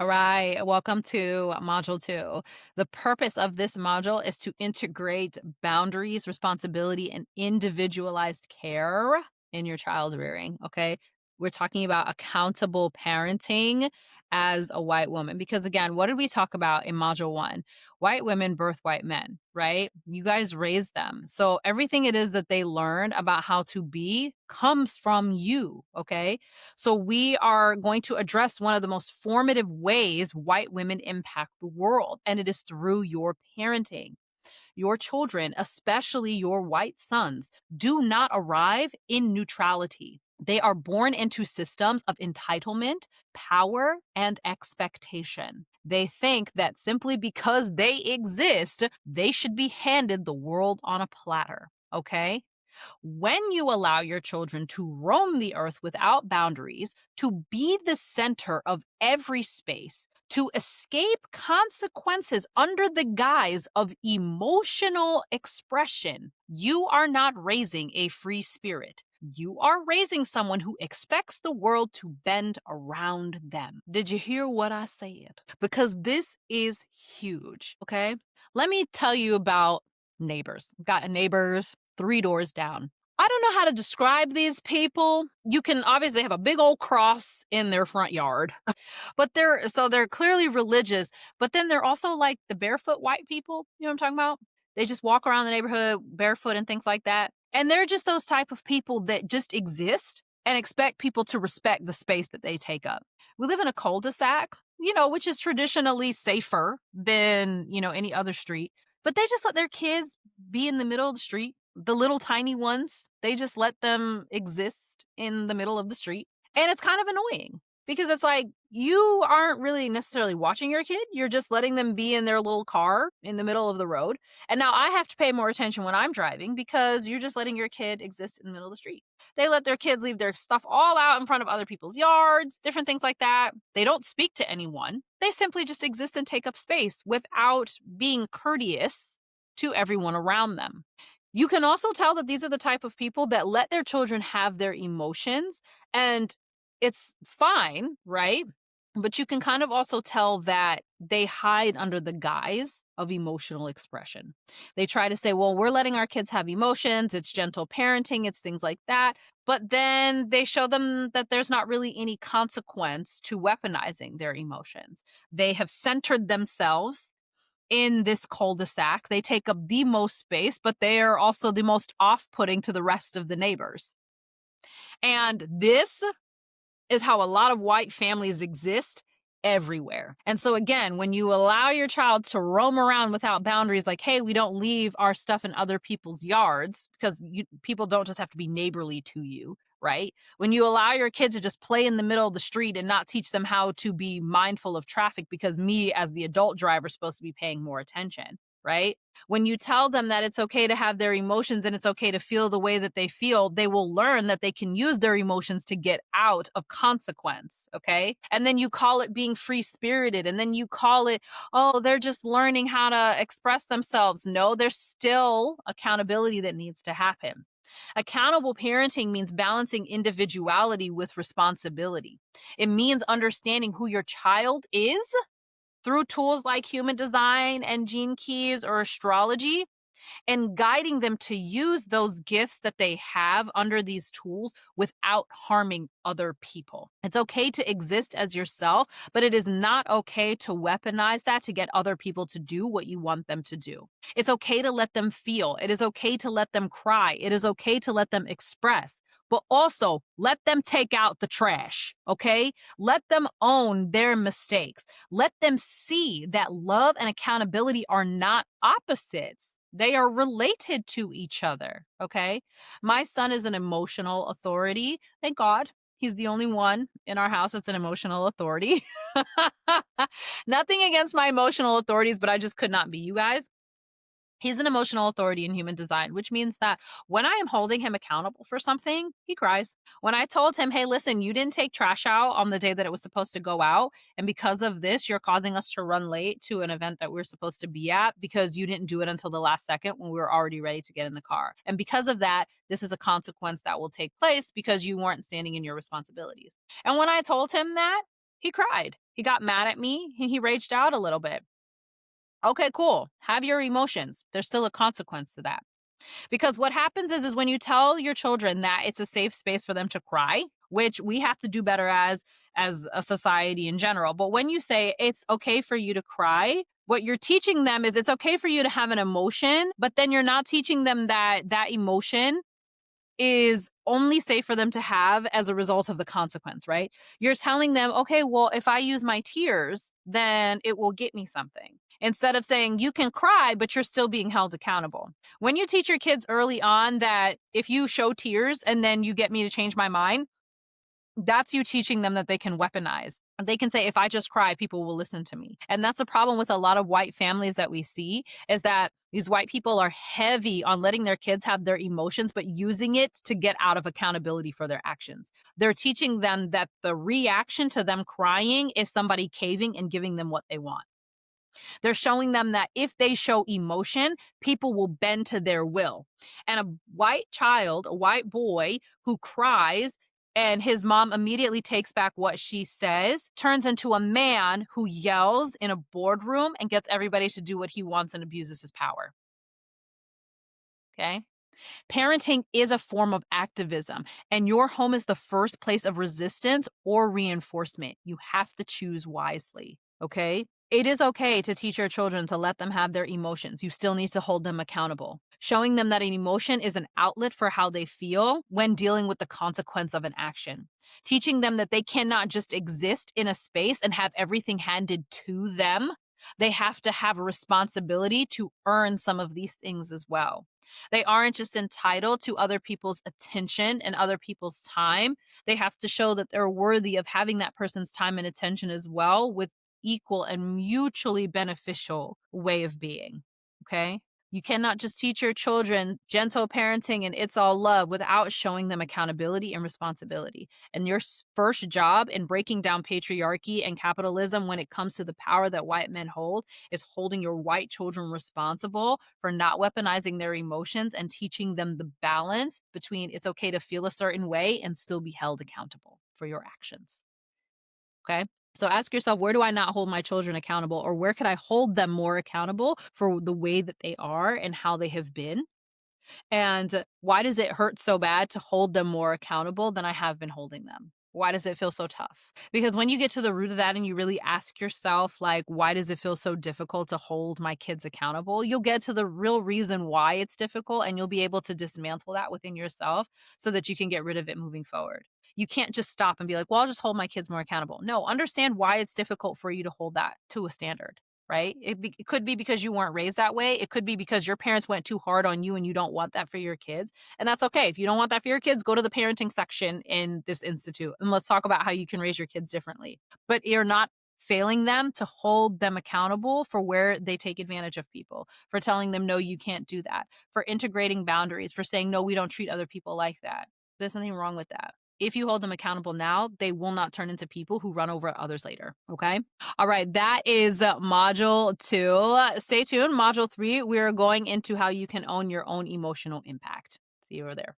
All right, welcome to Module 2. The purpose of this module is to integrate boundaries, responsibility, and individualized care in your child rearing. Okay. We're talking about accountable parenting as a white woman. Because again, what did we talk about in Module 1? White women birth white men, right? You guys raised them. So everything it is that they learn about how to be comes from you. Okay. So, we are going to address one of the most formative ways white women impact the world, and it is through your parenting. Your children, especially your white sons, do not arrive in neutrality. They are born into systems of entitlement, power, and expectation. They think that simply because they exist, they should be handed the world on a platter. Okay? When you allow your children to roam the earth without boundaries, to be the center of every space, to escape consequences under the guise of emotional expression, you are not raising a free spirit. You are raising someone who expects the world to bend around them. Did you hear what I said? Because this is huge, okay? Let me tell you about neighbors. Got neighbors 3 doors down. I don't know how to describe these people. You can obviously have a big old cross in their front yard, but they're clearly religious, but then they're also like the barefoot white people. You know what I'm talking about? They just walk around the neighborhood barefoot and things like that. And they're just those type of people that just exist and expect people to respect the space that they take up. We live in a cul-de-sac, which is traditionally safer than, any other street, but they just let their kids be in the middle of the street. The little tiny ones, they just let them exist in the middle of the street. And it's kind of annoying because it's like you aren't really necessarily watching your kid. You're just letting them be in their little car in the middle of the road. And now I have to pay more attention when I'm driving because you're just letting your kid exist in the middle of the street. They let their kids leave their stuff all out in front of other people's yards, different things like that. They don't speak to anyone. They simply just exist and take up space without being courteous to everyone around them. You can also tell that these are the type of people that let their children have their emotions, and it's fine, right? But you can kind of also tell that they hide under the guise of emotional expression. They try to say, well, we're letting our kids have emotions, it's gentle parenting, it's things like that. But then they show them that there's not really any consequence to weaponizing their emotions. They have centered themselves in this cul-de-sac. They take up the most space, but they are also the most off-putting to the rest of the neighbors. And this is how a lot of white families exist everywhere. And so again, when you allow your child to roam around without boundaries, like, hey, we don't leave our stuff in other people's yards because people don't just have to be neighborly to you, right? When you allow your kids to just play in the middle of the street and not teach them how to be mindful of traffic because me as the adult driver is supposed to be paying more attention, right? When you tell them that it's okay to have their emotions and it's okay to feel the way that they feel, they will learn that they can use their emotions to get out of consequence. Okay. And then you call it being free spirited. And then you call it, oh, they're just learning how to express themselves. No, there's still accountability that needs to happen. Accountable parenting means balancing individuality with responsibility. It means understanding who your child is through tools like human design and gene keys or astrology, and guiding them to use those gifts that they have under these tools without harming other people. It's okay to exist as yourself, but it is not okay to weaponize that to get other people to do what you want them to do. It's okay to let them feel. It is okay to let them cry. It is okay to let them express. But also, let them take out the trash, okay? Let them own their mistakes. Let them see that love and accountability are not opposites. They are related to each other, okay? My son is an emotional authority. Thank God. He's the only one in our house that's an emotional authority. Nothing against my emotional authorities, but I just could not be you guys. He's an emotional authority in human design, which means that when I am holding him accountable for something, he cries. When I told him, hey, listen, you didn't take trash out on the day that it was supposed to go out. And because of this, you're causing us to run late to an event that we're supposed to be at because you didn't do it until the last second when we were already ready to get in the car. And because of that, this is a consequence that will take place because you weren't standing in your responsibilities. And when I told him that, He cried. He got mad at me. He raged out a little bit. Okay, cool. Have your emotions. There's still a consequence to that. Because what happens is when you tell your children that it's a safe space for them to cry, which we have to do better as a society in general. But when you say it's okay for you to cry, what you're teaching them is it's okay for you to have an emotion, but then you're not teaching them that that emotion is only safe for them to have as a result of the consequence, right? You're telling them, okay, well, if I use my tears, then it will get me something. Instead of saying you can cry, but you're still being held accountable. When you teach your kids early on that if you show tears and then you get me to change my mind, that's you teaching them that they can weaponize. They can say, if I just cry, people will listen to me. And that's a problem with a lot of white families that we see is that these white people are heavy on letting their kids have their emotions, but using it to get out of accountability for their actions. They're teaching them that the reaction to them crying is somebody caving and giving them what they want. They're showing them that if they show emotion, people will bend to their will. And a white child, a white boy who cries and his mom immediately takes back what she says, turns into a man who yells in a boardroom and gets everybody to do what he wants and abuses his power. Okay. Parenting is a form of activism, and your home is the first place of resistance or reinforcement. You have to choose wisely. Okay. It is okay to teach your children to let them have their emotions. You still need to hold them accountable. Showing them that an emotion is an outlet for how they feel when dealing with the consequence of an action. Teaching them that they cannot just exist in a space and have everything handed to them. They have to have a responsibility to earn some of these things as well. They aren't just entitled to other people's attention and other people's time. They have to show that they're worthy of having that person's time and attention as well with equal and mutually beneficial way of being. Okay? You cannot just teach your children gentle parenting and it's all love without showing them accountability and responsibility. And your first job in breaking down patriarchy and capitalism when it comes to the power that white men hold is holding your white children responsible for not weaponizing their emotions and teaching them the balance between it's okay to feel a certain way and still be held accountable for your actions. Okay. So ask yourself, where do I not hold my children accountable, or where could I hold them more accountable for the way that they are and how they have been? And why does it hurt so bad to hold them more accountable than I have been holding them? Why does it feel so tough? Because when you get to the root of that and you really ask yourself, like, why does it feel so difficult to hold my kids accountable? You'll get to the real reason why it's difficult and you'll be able to dismantle that within yourself so that you can get rid of it moving forward. You can't just stop and be like, well, I'll just hold my kids more accountable. No, understand why it's difficult for you to hold that to a standard, right? It could be because you weren't raised that way. It could be because your parents went too hard on you and you don't want that for your kids. And that's okay. If you don't want that for your kids, go to the parenting section in this institute and let's talk about how you can raise your kids differently. But you're not failing them to hold them accountable for where they take advantage of people, for telling them, no, you can't do that, for integrating boundaries, for saying, no, we don't treat other people like that. There's nothing wrong with that. If you hold them accountable now, they will not turn into people who run over others later. Okay. All right. That is module 2. Stay tuned. Module 3, we are going into how you can own your own emotional impact. See you over there.